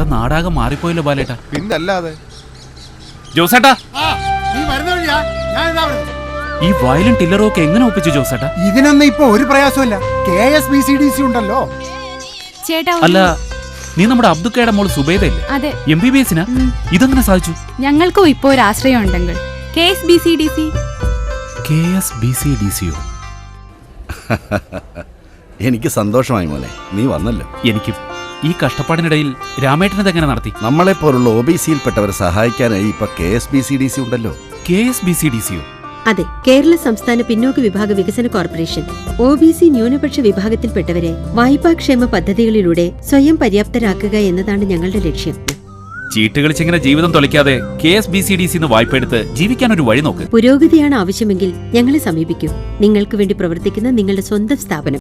നമ്മുടെ നാടാകെ മാറിപ്പോയല്ലോ ബാലേട്ടാ. പിന്നല്ലാതെ. ജോസേട്ടാ, ഈ വയലും ടില്ലറും ഒക്കെ എങ്ങനെ ഒപ്പിച്ചു ജോസേട്ടാ? ഇതിനൊന്നും ഇപ്പൊ ഒരു പ്രയാസമില്ല. KSBCDC ഉണ്ടല്ലോ. അല്ല, നീ നമ്മുടെ അബ്ദുക്കയുടെ മോള് സുബൈദയല്ലേ? അതെ. MBBS നാ? ഇതെങ്ങനെ സാധിച്ചു? ഞങ്ങൾക്കും ഇപ്പോ ഒരു ആശ്രയം ഉണ്ടെങ്കിൽ KSBCDC. KSBCDCയോ? എനിക്ക് സന്തോഷമായി മോനെ, നീ വന്നല്ലോ. എനിക്കും. ഈ കഷ്ടപ്പാടിനിടയിൽ രാമേട്ടനത് എങ്ങനെ നടത്തി? നമ്മളെപ്പോലുള്ള OBC-യിൽപ്പെട്ടവരെ സഹായിക്കാനായി ഇപ്പൊ KSBCDC ഉണ്ടല്ലോ. KSBCDCയോ? അതെ, കേരള സംസ്ഥാന പിന്നോക്ക വിഭാഗ വികസന കോർപ്പറേഷൻ OBC ന്യൂനപക്ഷ വിഭാഗത്തിൽപ്പെട്ടവരെ വായ്പാക്ഷേമ പദ്ധതികളിലൂടെ സ്വയം പര്യാപ്തരാക്കുക എന്നതാണ് ഞങ്ങളുടെ ലക്ഷ്യം. ചീട്ട് കളിച്ചിങ്ങനെ ജീവിതം തൊലയ്ക്കാതെ KSBCDC വായ്പ എടുത്ത് ജീവിക്കാനൊരു വഴി നോക്ക്. പുരോഗതിയാണ് ആവശ്യമെങ്കിൽ ഞങ്ങളെ സമീപിക്കൂ. നിങ്ങൾക്ക് വേണ്ടി പ്രവർത്തിക്കുന്ന നിങ്ങളുടെ സ്വന്തം സ്ഥാപനം.